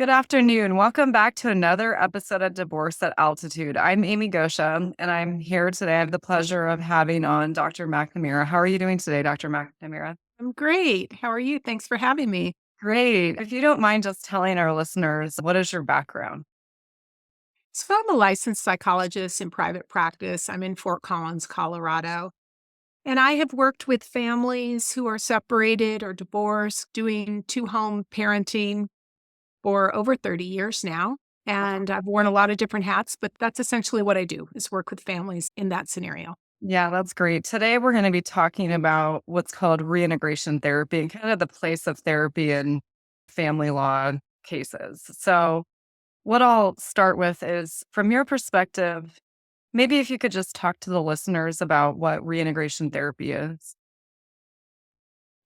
Good afternoon. Welcome back to another episode of Divorce at Altitude. I'm Amy Gosha, and I'm here today. I have the pleasure of having on Dr. McNamara. How are you doing today, Dr. McNamara? I'm great. How are you? Thanks for having me. Great. If you don't mind just telling our listeners, what is your background? So, I'm a licensed psychologist in private practice. I'm in Fort Collins, Colorado. And I have worked with families who are separated or divorced, doing two home parenting for over 30 years now. And I've worn a lot of different hats, but that's essentially what I do is work with families in that scenario. Yeah, that's great. Today, we're going to be talking about what's called reintegration therapy and kind of the place of therapy in family law cases. So, what I'll start with is from your perspective, maybe if you could just talk to the listeners about what reintegration therapy is.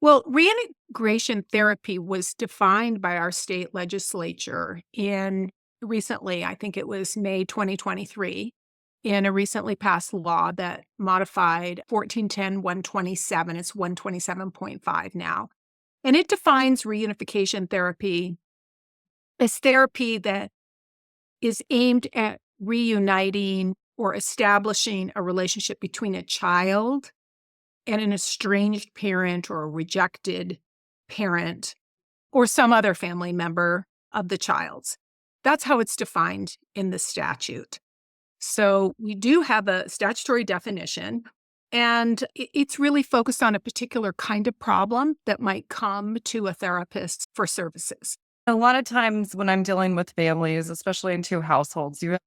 Well, reintegration therapy was defined by our state legislature in recently, I think it was May 2023, in a recently passed law that modified 1410-127. It's 127.5 now. And it defines reunification therapy as therapy that is aimed at reuniting or establishing a relationship between a child and an estranged parent or a rejected parent or some other family member of the child's. That's how it's defined in the statute. So we do have a statutory definition, and it's really focused on a particular kind of problem that might come to a therapist for services. A lot of times when I'm dealing with families, especially in two households, you have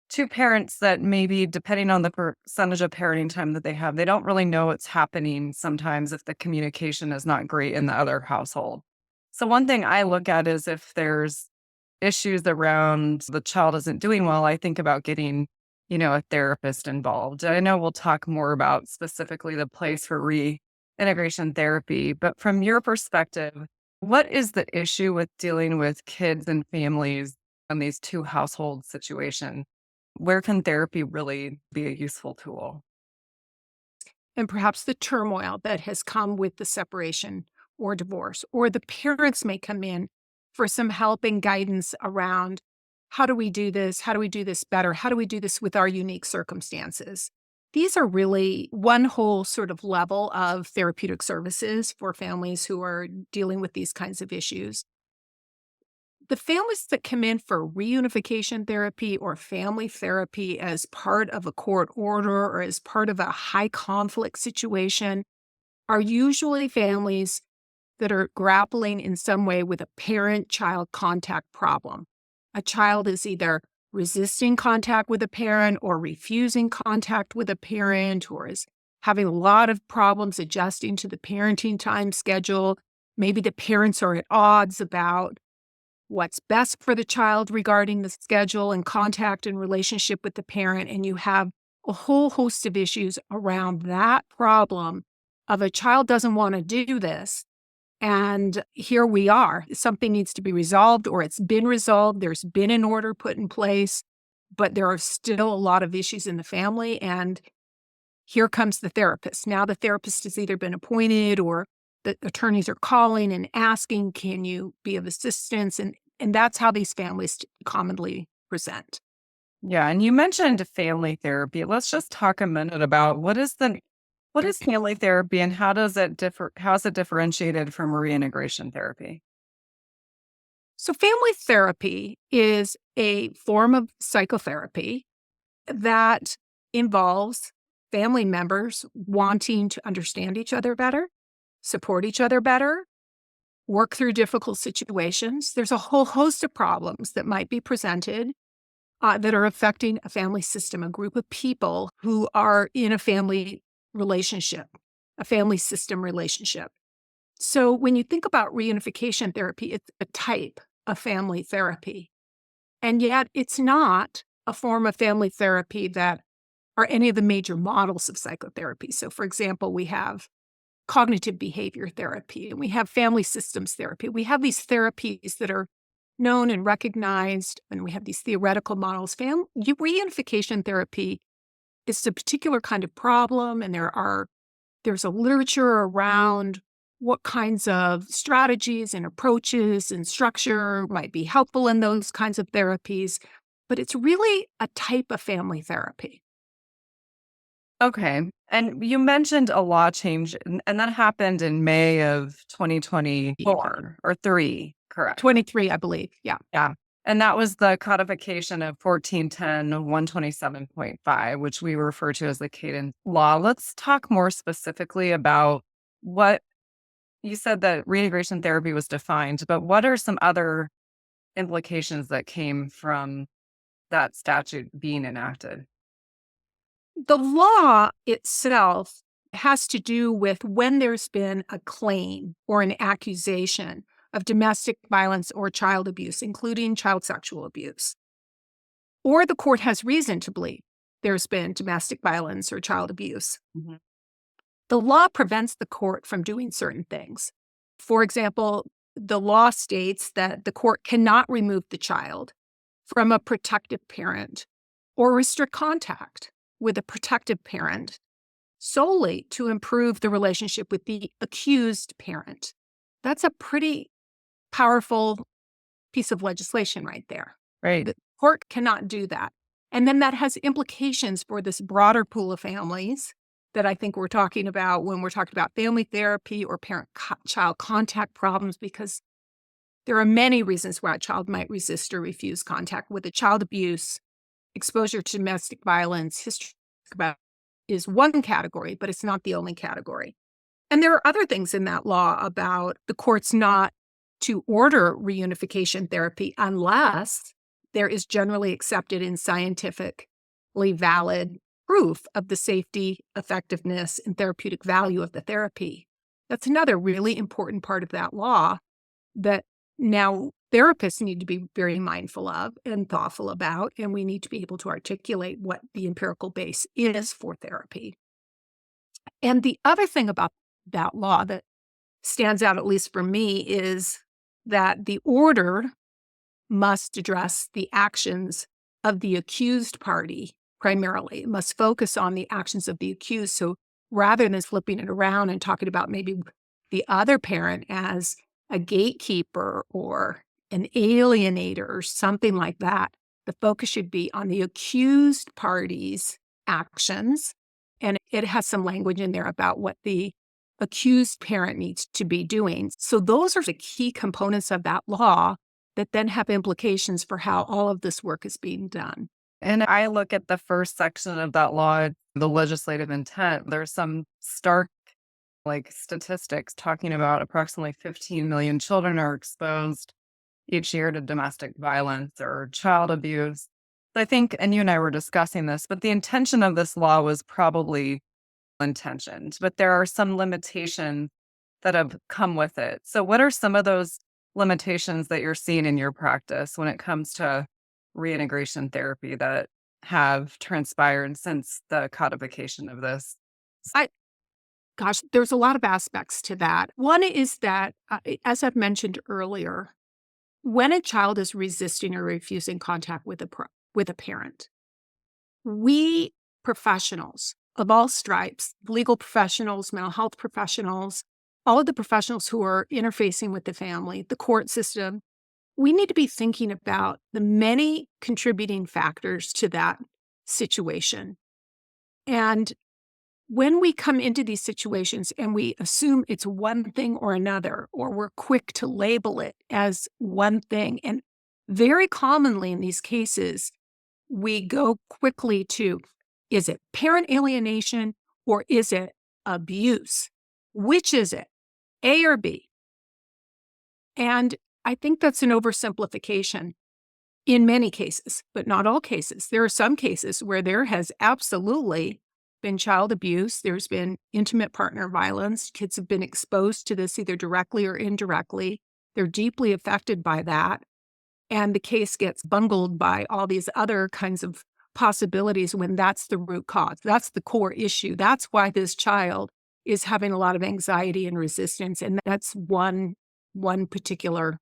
two parents that maybe, depending on the percentage of parenting time that they have, they don't really know what's happening sometimes if the communication is not great in the other household. So, one thing I look at is if there's issues around the child isn't doing well, I think about getting, a therapist involved. I know we'll talk more about specifically the place for reintegration therapy, but from your perspective, what is the issue with dealing with kids and families in these two household situations? Where can therapy really be a useful tool? And perhaps the turmoil that has come with the separation or divorce, or the parents may come in for some help and guidance around how do we do this? How do we do this better? How do we do this with our unique circumstances? These are really one whole sort of level of therapeutic services for families who are dealing with these kinds of issues. The families that come in for reunification therapy or family therapy as part of a court order or as part of a high conflict situation are usually families that are grappling in some way with a parent child contact problem. A child is either resisting contact with a parent or refusing contact with a parent or is having a lot of problems adjusting to the parenting time schedule. Maybe the parents are at odds about what's best for the child regarding the schedule and contact and relationship with the parent. And you have a whole host of issues around that problem of a child doesn't want to do this. And here we are. Something needs to be resolved or it's been resolved. There's been an order put in place, but there are still a lot of issues in the family. And here comes the therapist. Now the therapist has either been appointed or the attorneys are calling and asking, can you be of assistance? And that's how these families commonly present. Yeah, and you mentioned family therapy. Let's just talk a minute about what is family therapy and how does it differ? How is it differentiated from reintegration therapy? So, family therapy is a form of psychotherapy that involves family members wanting to understand each other better, support each other better, work through difficult situations. There's a whole host of problems that might be presented that are affecting a family system, a group of people who are in a family relationship, a family system relationship. So when you think about reunification therapy, it's a type of family therapy. And yet it's not a form of family therapy that are any of the major models of psychotherapy. So for example, we have cognitive behavior therapy, and we have family systems therapy. We have these therapies that are known and recognized, and we have these theoretical models. Reunification therapy is a particular kind of problem, and there's a literature around what kinds of strategies and approaches and structure might be helpful in those kinds of therapies. But it's really a type of family therapy. Okay. And you mentioned a law change, and that happened in May of 2024 or 3, correct? 23, I believe. Yeah. Yeah. And that was the codification of 1410 127.5, which we refer to as the Caden law. Let's talk more specifically about what you said that reintegration therapy was defined, but what are some other implications that came from that statute being enacted? The law itself has to do with when there's been a claim or an accusation of domestic violence or child abuse, including child sexual abuse, or the court has reason to believe there's been domestic violence or child abuse. Mhm. The law prevents the court from doing certain things. For example, the law states that the court cannot remove the child from a protective parent or restrict contact with a protective parent solely to improve the relationship with the accused parent. That's a pretty powerful piece of legislation right there. Right. The court cannot do that. And then that has implications for this broader pool of families that I think we're talking about when we're talking about family therapy or parent-child contact problems, because there are many reasons why a child might resist or refuse contact with a child abuse. Exposure to domestic violence, history about is one category, but it's not the only category. And there are other things in that law about the courts not to order reunification therapy unless there is generally accepted and scientifically valid proof of the safety, effectiveness, and therapeutic value of the therapy. That's another really important part of that law that now therapists need to be very mindful of and thoughtful about, and we need to be able to articulate what the empirical base is for therapy. And the other thing about that law that stands out, at least for me, is that the order must address the actions of the accused party primarily. It must focus on the actions of the accused. So rather than flipping it around and talking about maybe the other parent as a gatekeeper or an alienator or something like that, the focus should be on the accused party's actions. And it has some language in there about what the accused parent needs to be doing. So those are the key components of that law that then have implications for how all of this work is being done. And I look at the first section of that law, the legislative intent. There's some stark statistics talking about approximately 15 million children are exposed each year to domestic violence or child abuse. I think, and you and I were discussing this, but the intention of this law was probably intentioned, but there are some limitations that have come with it. So, what are some of those limitations that you're seeing in your practice when it comes to reintegration therapy that have transpired since the codification of this? I Gosh, there's a lot of aspects to that. One is that, as I've mentioned earlier, when a child is resisting or refusing contact with with a parent, we professionals of all stripes, legal professionals, mental health professionals, all of the professionals who are interfacing with the family, the court system, we need to be thinking about the many contributing factors to that situation. And when we come into these situations and we assume it's one thing or another, or we're quick to label it as one thing, and very commonly in these cases, we go quickly to, is it parent alienation or is it abuse? Which is it, A or B? And I think that's an oversimplification in many cases, but not all cases. There are some cases where there has absolutely been child abuse. There's been intimate partner violence. Kids have been exposed to this either directly or indirectly. They're deeply affected by that. And the case gets bungled by all these other kinds of possibilities when that's the root cause. That's the core issue. That's why this child is having a lot of anxiety and resistance. And that's one particular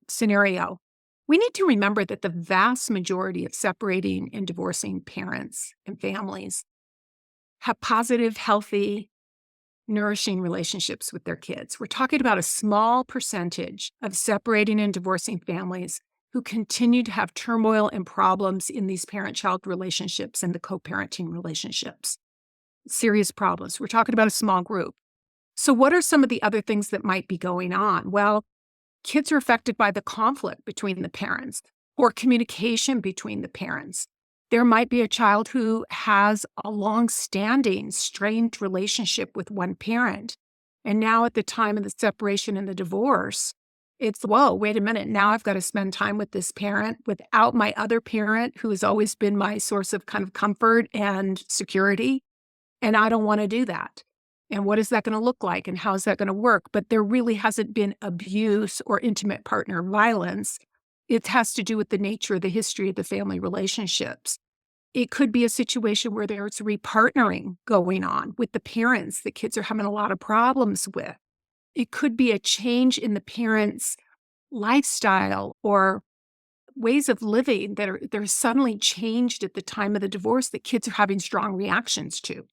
scenario. We need to remember that the vast majority of separating and divorcing parents and families have positive, healthy, nourishing relationships with their kids. We're talking about a small percentage of separating and divorcing families who continue to have turmoil and problems in these parent-child relationships and the co-parenting relationships. Serious problems. We're talking about a small group. So what are some of the other things that might be going on? Well, kids are affected by the conflict between the parents or communication between the parents. There might be a child who has a long-standing strained relationship with one parent. And now at the time of the separation and the divorce, it's, whoa, wait a minute. Now I've got to spend time with this parent without my other parent who has always been my source of kind of comfort and security. And I don't want to do that. And what is that going to look like? And how is that going to work? But there really hasn't been abuse or intimate partner violence. It has to do with the nature of the history of the family relationships. It could be a situation where there's repartnering going on with the parents that kids are having a lot of problems with. It could be a change in the parents' lifestyle or ways of living that they're suddenly changed at the time of the divorce that kids are having strong reactions to.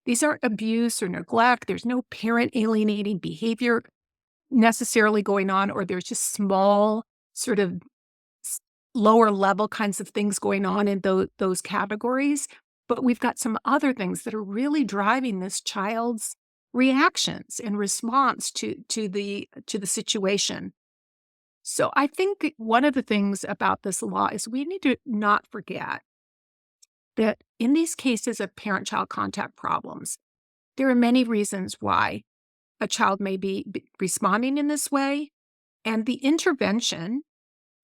These aren't abuse or neglect. There's no parent alienating behavior necessarily going on, or there's just small sort of lower level kinds of things going on in those categories. But we've got some other things that are really driving this child's reactions in response to the situation. So I think one of the things about this law is we need to not forget that in these cases of parent-child contact problems, there are many reasons why a child may be responding in this way, and the intervention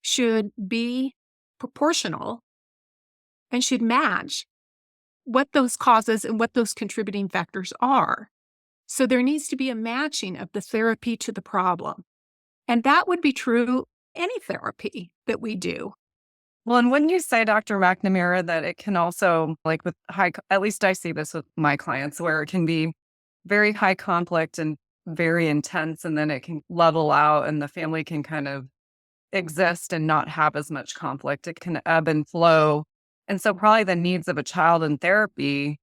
should be proportional and should match what those causes and what those contributing factors are. So there needs to be a matching of the therapy to the problem. And that would be true any therapy that we do. Well, and wouldn't you say, Dr. McNamara, that it can also, like with at least I see this with my clients, where it can be very high conflict and very intense, and then it can level out and the family can kind of exist and not have as much conflict. It can ebb and flow. And so probably the needs of a child in therapy,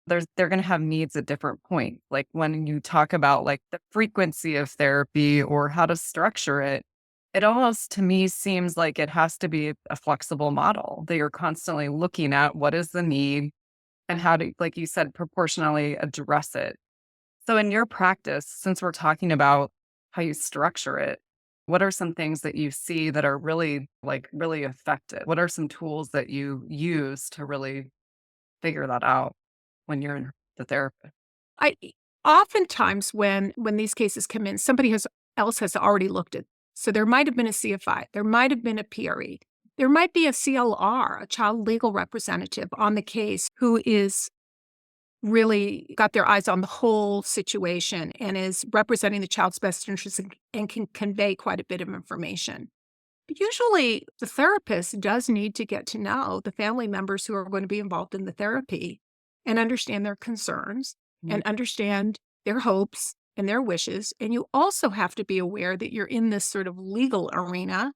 they're going to have needs at different points. Like when you talk about like the frequency of therapy or how to structure it, it almost to me seems like it has to be a flexible model that you're constantly looking at what is the need and how to, like you said, proportionally address it. So in your practice, since we're talking about how you structure it, what are some things that you see that are really really effective? What are some tools that you use to really figure that out when you're in the therapist? I oftentimes when these cases come in, somebody else has already looked at. So there might have been a CFI, there might have been a PRE, there might be a CLR, a child legal representative on the case who is really got their eyes on the whole situation and is representing the child's best interests and can convey quite a bit of information. But usually, the therapist does need to get to know the family members who are going to be involved in the therapy and understand their concerns Mm. and understand their hopes and their wishes. And you also have to be aware that you're in this sort of legal arena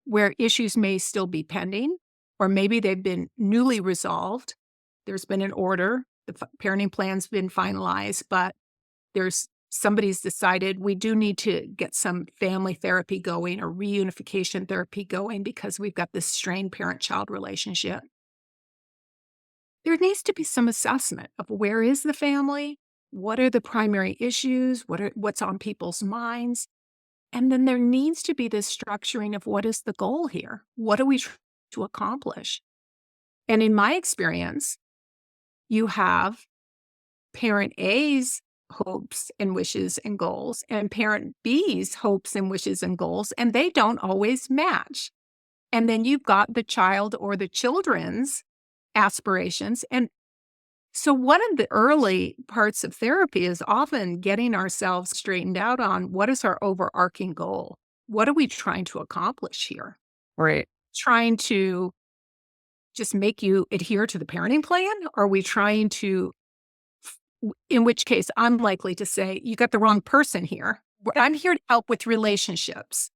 where issues may still be pending, or maybe they've been newly resolved. There's been an order, the parenting plan's been finalized, but somebody's decided we do need to get some family therapy going or reunification therapy going because we've got this strained parent-child relationship. There needs to be some assessment of where is the family, what are the primary issues, what's on people's minds, and then there needs to be this structuring of what is the goal here? What are we trying to accomplish? And in my experience, you have parent A's hopes and wishes and goals and parent B's hopes and wishes and goals, and they don't always match. And then you've got the child or the children's aspirations. And so one of the early parts of therapy is often getting ourselves straightened out on what is our overarching goal? What are we trying to accomplish here? Right. Trying to just make you adhere to the parenting plan? Are we trying to, in which case I'm likely to say, you got the wrong person here. I'm here to help with relationships.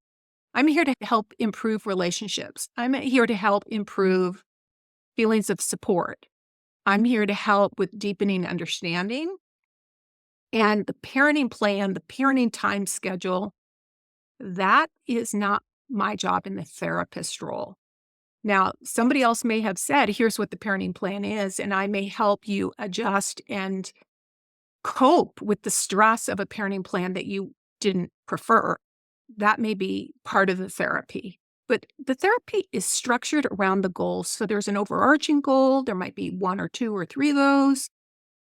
I'm here to help improve relationships. I'm here to help improve feelings of support. I'm here to help with deepening understanding. And the parenting plan, the parenting time schedule, that is not my job in the therapist role. Now, somebody else may have said, here's what the parenting plan is, and I may help you adjust and cope with the stress of a parenting plan that you didn't prefer. That may be part of the therapy. But the therapy is structured around the goals. So there's an overarching goal. There might be one or two or three of those.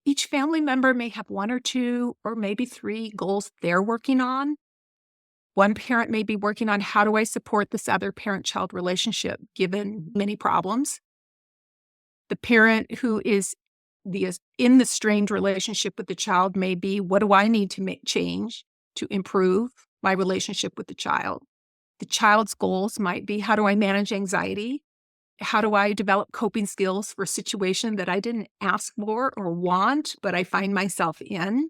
Each family member may have one or two or maybe three goals they're working on. One parent may be working on, how do I support this other parent-child relationship given many problems? The parent who is in the strained relationship with the child may be, what do I need to make change to improve my relationship with the child? The child's goals might be, how do I manage anxiety? How do I develop coping skills for a situation that I didn't ask for or want, but I find myself in?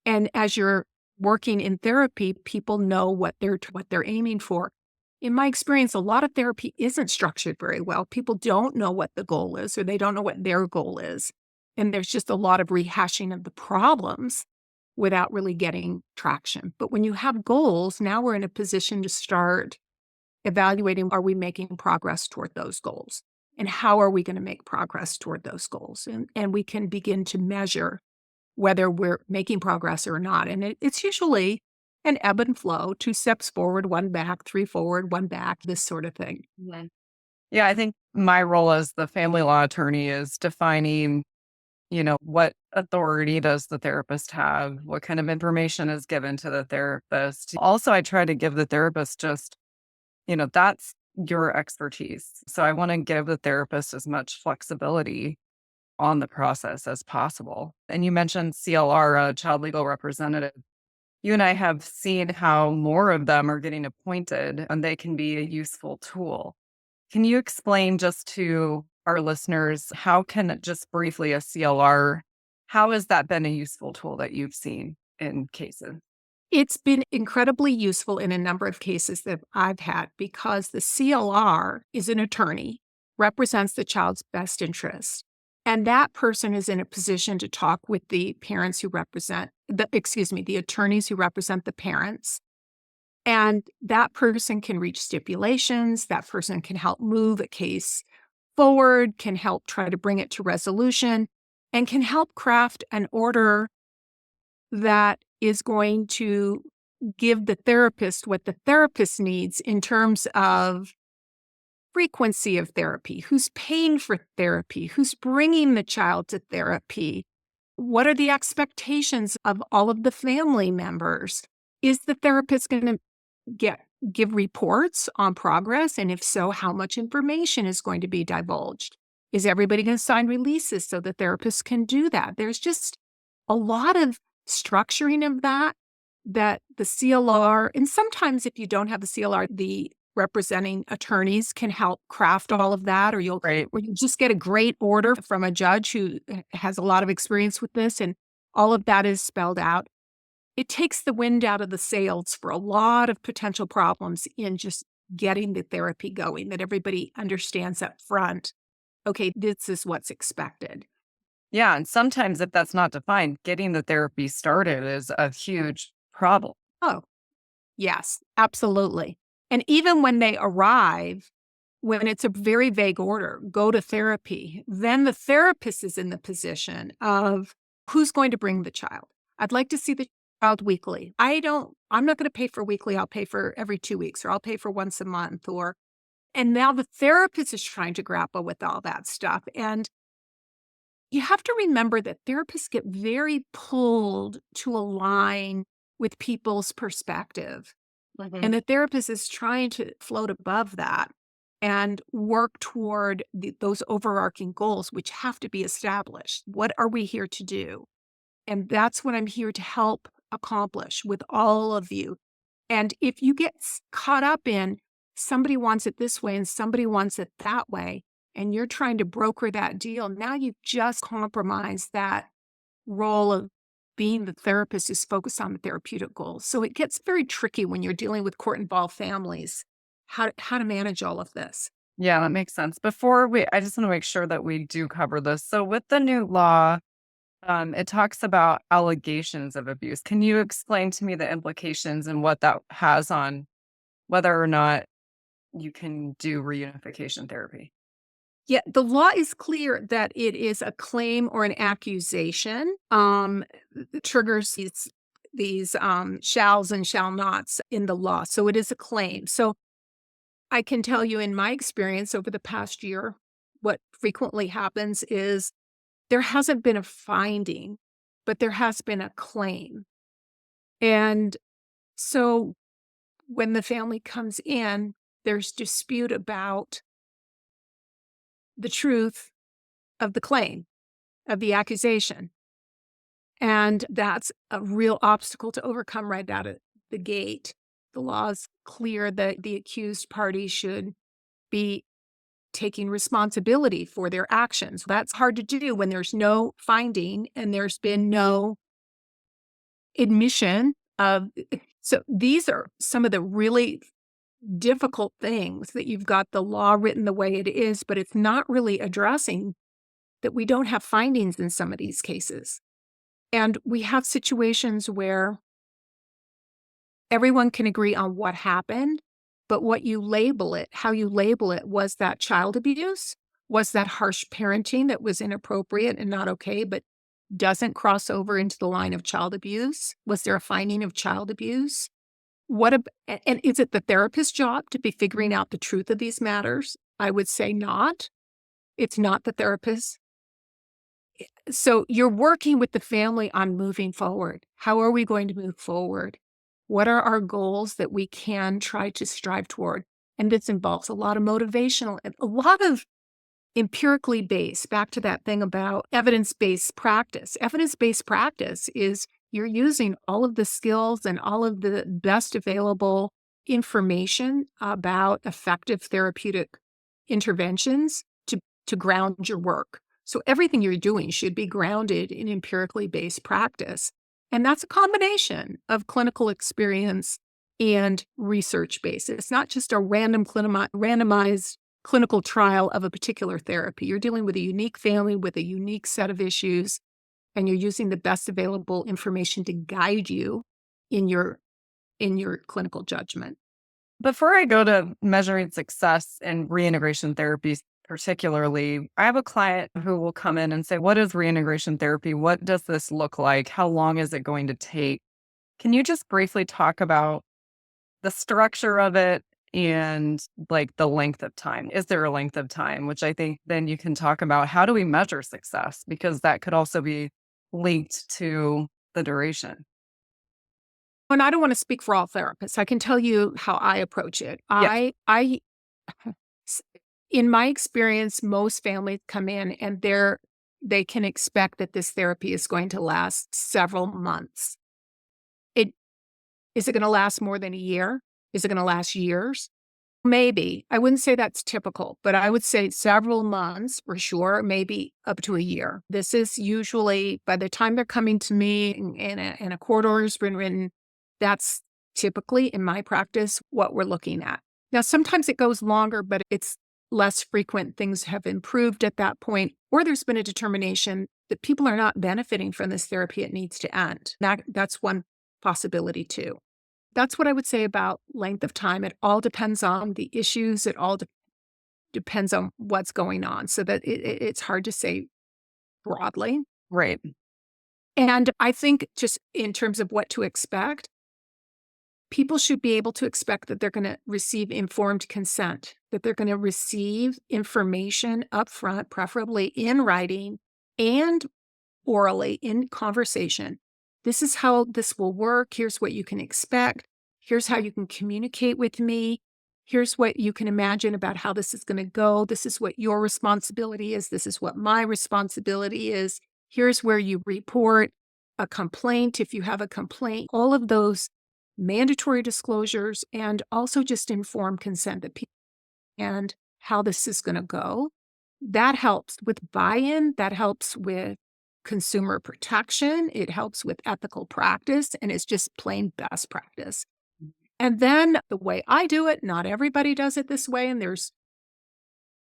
And as you're working in therapy, people know what they're aiming for. In my experience, a lot of therapy isn't structured very well. People don't know what the goal is, or they don't know what their goal is. And there's just a lot of rehashing of the problems without really getting traction. But when you have goals, now we're in a position to start evaluating, are we making progress toward those goals? And how are we going to make progress toward those goals? And we can begin to measure whether we're making progress or not. And it's usually an ebb and flow, 2 steps forward, 1 back, 3 forward, 1 back, this sort of thing. Yeah, I think my role as the family law attorney is defining, what authority does the therapist have? What kind of information is given to the therapist? Also, I try to give the therapist just, that's your expertise. So I want to give the therapist as much flexibility on the process as possible. And you mentioned CLR, child legal representative. You and I have seen how more of them are getting appointed, and they can be a useful tool. Can you explain just to our listeners, how can just briefly a CLR, how has that been a useful tool that you've seen in cases? It's been incredibly useful in a number of cases that I've had because the CLR is an attorney, represents the child's best interest. And that person is in a position to talk with the parents who represent the attorneys who represent the parents. And that person can reach stipulations. That person can help move a case forward, can help try to bring it to resolution, and can help craft an order that is going to give the therapist what the therapist needs in terms of frequency of therapy, who's paying for therapy, who's bringing the child to therapy, what are the expectations of all of the family members? Is the therapist going to give reports on progress? And if so, how much information is going to be divulged? Is everybody going to sign releases so the therapist can do that? There's just a lot of structuring of that the CLR, and sometimes if you don't have the CLR, the representing attorneys can help craft all of that, or you'll just get a great order from a judge who has a lot of experience with this, and all of that is spelled out. It takes the wind out of the sails for a lot of potential problems in just getting the therapy going, that everybody understands up front, okay, this is what's expected. Yeah, and sometimes if that's not defined, getting the therapy started is a huge problem. Oh, yes, absolutely. And even when they arrive, when it's a very vague order, go to therapy, then the therapist is in the position of who's going to bring the child. I'd like to see the child weekly. I'm not going to pay for weekly. I'll pay for every 2 weeks, or I'll pay for once a month, and now the therapist is trying to grapple with all that stuff. And you have to remember that therapists get very pulled to align with people's perspective. And the therapist is trying to float above that and work toward those overarching goals, which have to be established. What are we here to do? And that's what I'm here to help accomplish with all of you. And if you get caught up in somebody wants it this way and somebody wants it that way, and you're trying to broker that deal, now you've just compromised that role of being the therapist who's focused on the therapeutic goals. So it gets very tricky when you're dealing with court-involved families, how to manage all of this. Yeah, that makes sense. I just want to make sure that we do cover this. So with the new law, it talks about allegations of abuse. Can you explain to me the implications and what that has on whether or not you can do reunification therapy? Yeah, the law is clear that it is a claim or an accusation, triggers these shalls and shall nots in the law. So it is a claim. So I can tell you in my experience over the past year, what frequently happens is there hasn't been a finding, but there has been a claim. And so when the family comes in, there's dispute about the truth of the claim, of the accusation. And that's a real obstacle to overcome right out of the gate. The law is clear that the accused party should be taking responsibility for their actions. That's hard to do when there's no finding and there's been no admission of. So these are some of the really difficult things that you've got the law written the way it is, but it's not really addressing that we don't have findings in some of these cases. And we have situations where everyone can agree on what happened, but what you label it, how you label it, was that child abuse? Was that harsh parenting that was inappropriate and not okay, but doesn't cross over into the line of child abuse? Was there a finding of child abuse? And is it the therapist's job to be figuring out the truth of these matters? I would say not. It's not the therapist. So you're working with the family on moving forward. How are we going to move forward? What are our goals that we can try to strive toward? And this involves a lot of motivational, and a lot of empirically based, back to that thing about evidence-based practice. Evidence-based practice is you're using all of the skills and all of the best available information about effective therapeutic interventions to ground your work. So everything you're doing should be grounded in empirically based practice. And that's a combination of clinical experience and research based. It's not just a randomized clinical trial of a particular therapy. You're dealing with a unique family with a unique set of issues, and you're using the best available information to guide you in your clinical judgment. Before I go to measuring success in reintegration therapy, particularly, I have a client who will come in and say, what is reintegration therapy? What does this look like? How long is it going to take? Can you just briefly talk about the structure of it and like the length of time? Is there a length of time? Which I think then you can talk about how do we measure success? Because that could also be linked to the duration. And I don't want to speak for all therapists. I can tell you how I approach it. Yes. S- in my experience, most families come in and they can expect that this therapy is going to last several months. It is it going to last more than a year? Is it going to last years? Maybe. I wouldn't say that's typical, but I would say several months for sure, maybe up to a year. This is usually by the time they're coming to me and a court order has been written, that's typically in my practice what we're looking at. Now, sometimes it goes longer, but it's less frequent. Things have improved at that point, or there's been a determination that people are not benefiting from this therapy. It needs to end. That's one possibility too. That's what I would say about length of time. It all depends on the issues. It all depends on what's going on. So that it's hard to say broadly. Right. And I think just in terms of what to expect, people should be able to expect that they're going to receive informed consent, that they're going to receive information up front, preferably in writing and orally in conversation. This is how this will work. Here's what you can expect. Here's how you can communicate with me. Here's what you can imagine about how this is going to go. This is what your responsibility is. This is what my responsibility is. Here's where you report a complaint if you have a complaint. All of those mandatory disclosures and also just informed consent that people and how this is going to go. That helps with buy-in. That helps with consumer protection. It helps with ethical practice, and it's just plain best practice. And then the way I do it, not everybody does it this way, and there's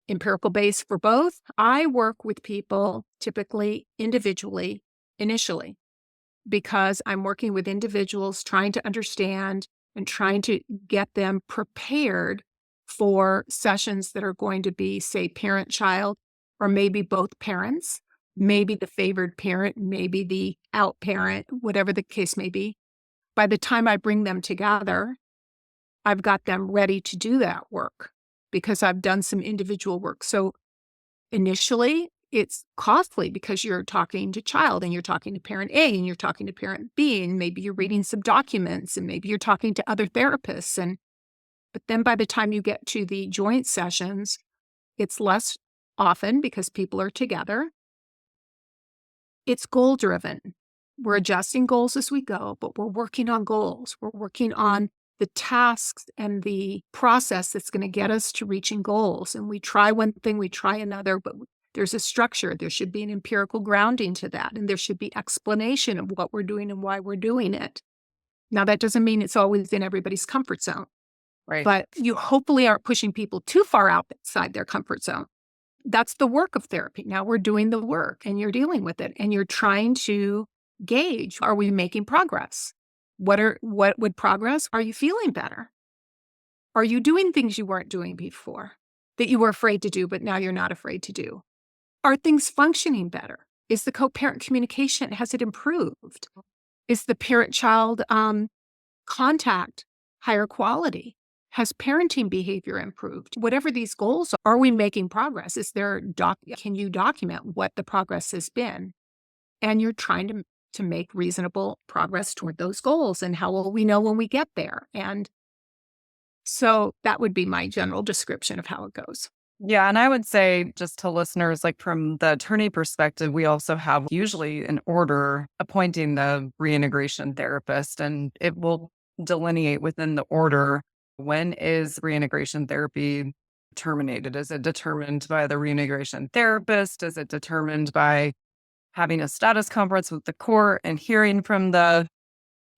empirical base for both. I work with people typically individually initially because I'm working with individuals trying to understand and trying to get them prepared for sessions that are going to be, say, parent child, or maybe both parents, maybe the favored parent, maybe the out parent, whatever the case may be. By the time I bring them together, I've got them ready to do that work because I've done some individual work. So initially, it's costly because you're talking to child and you're talking to parent A and you're talking to parent B, and maybe you're reading some documents and maybe you're talking to other therapists. But then by the time you get to the joint sessions, it's less often because people are together. It's goal driven. We're adjusting goals as we go, but we're working on goals. We're working on the tasks and the process that's going to get us to reaching goals. And we try one thing, we try another, but there's a structure. There should be an empirical grounding to that. And there should be explanation of what we're doing and why we're doing it. Now, that doesn't mean it's always in everybody's comfort zone, Right. but you hopefully aren't pushing people too far outside their comfort zone. That's the work of therapy. Now we're doing the work and you're dealing with it and you're trying to gauge, are we making progress? What would progress? Are you feeling better? Are you doing things you weren't doing before that you were afraid to do, but now you're not afraid to do? Are things functioning better? Is the co-parent communication, has it improved? Is the parent-child contact higher quality? Has parenting behavior improved? Whatever these goals are we making progress? Can you document what the progress has been? And you're trying to make reasonable progress toward those goals. And how will we know when we get there? And so that would be my general description of how it goes. Yeah. And I would say, just to listeners, like from the attorney perspective, we also have usually an order appointing the reintegration therapist, and it will delineate within the order when is reintegration therapy terminated. Is it determined by the reintegration therapist? Is it determined by having a status conference with the court and hearing from the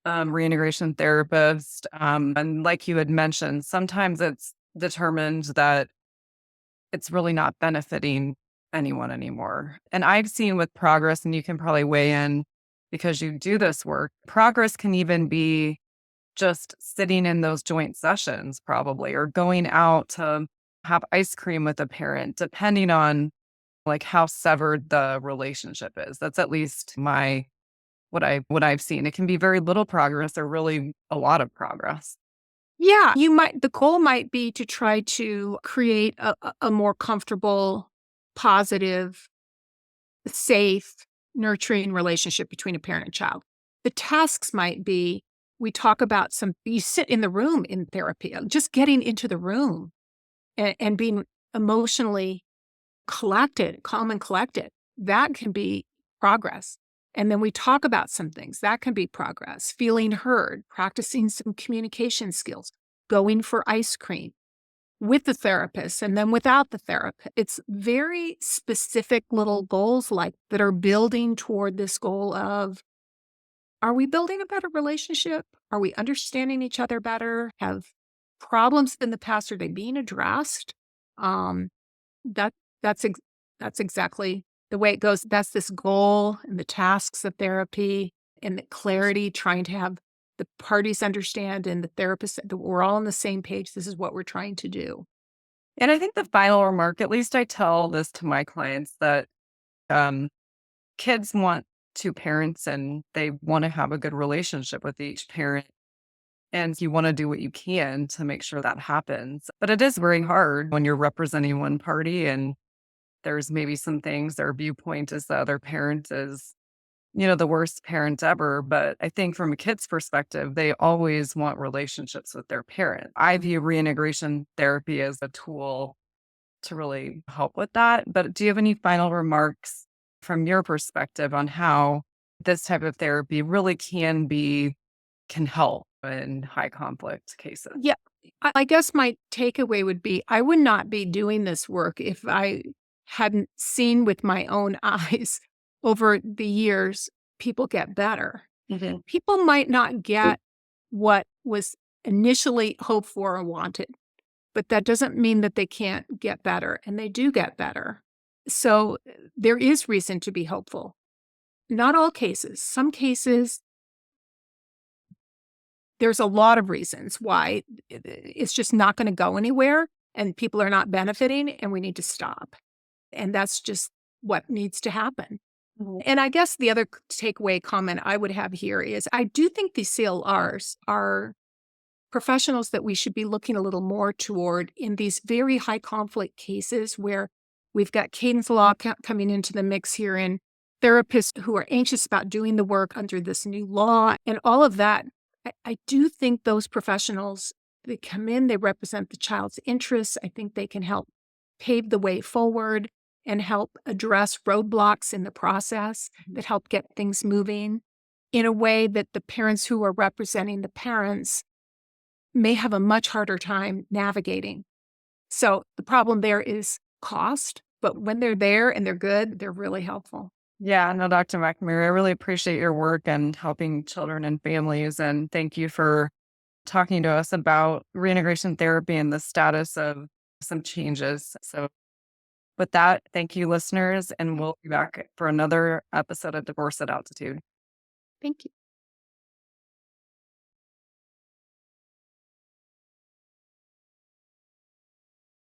reintegration therapist? And like you had mentioned, sometimes it's determined that it's really not benefiting anyone anymore. And I've seen with progress, and you can probably weigh in because you do this work, progress can even be just sitting in those joint sessions, probably, or going out to have ice cream with a parent, depending on like how severed the relationship is. That's at least what I've seen. It can be very little progress or really a lot of progress. Yeah, the goal might be to try to create a more comfortable, positive, safe, nurturing relationship between a parent and child. The tasks might be, we talk about you sit in the room in therapy, just getting into the room and being emotionally collected, calm and collected. That can be progress. And then we talk about some things that can be progress, feeling heard, practicing some communication skills, going for ice cream with the therapist and then without the therapist. It's very specific little goals like that are building toward this goal of, are we building a better relationship? Are we understanding each other better? Have problems in the past, are they being addressed? Um, that that's ex- that's exactly the way it goes. That's this goal and the tasks of therapy and the clarity, trying to have the parties understand and the therapist that we're all on the same page. This is what we're trying to do. And I think the final remark, at least I tell this to my clients, that um, kids want two parents and they want to have a good relationship with each parent. And you want to do what you can to make sure that happens. But it is very hard when you're representing one party and there's maybe some things their viewpoint is the other parent is, the worst parent ever. But I think from a kid's perspective, they always want relationships with their parent. I view reintegration therapy as a tool to really help with that. But do you have any final remarks from your perspective on how this type of therapy really can help in high conflict cases? Yeah. I guess my takeaway would be I would not be doing this work if I hadn't seen with my own eyes over the years people get better. Mhm. People might not get what was initially hoped for or wanted, but that doesn't mean that they can't get better, and they do get better. So there is reason to be hopeful. Not all cases. Some cases, there's a lot of reasons why it's just not going to go anywhere and people are not benefiting and we need to stop. And that's just what needs to happen. Mhm. And I guess the other takeaway comment I would have here is I do think these CLRs are professionals that we should be looking a little more toward in these very high conflict cases where we've got Caden's law coming into the mix here and therapists who are anxious about doing the work under this new law and all of that. I do think those professionals, they come in, they represent the child's interests. I think they can help pave the way forward and help address roadblocks in the process that help get things moving in a way that the parents who are representing the parents may have a much harder time navigating. So the problem there is cost, but when they're there and they're good, they're really helpful. Yeah, no, Dr. McNamara, I really appreciate your work and helping children and families. And thank you for talking to us about reintegration therapy and the status of some changes. So, with that, thank you, listeners, and we'll be back for another episode of Divorce at Altitude. Thank you.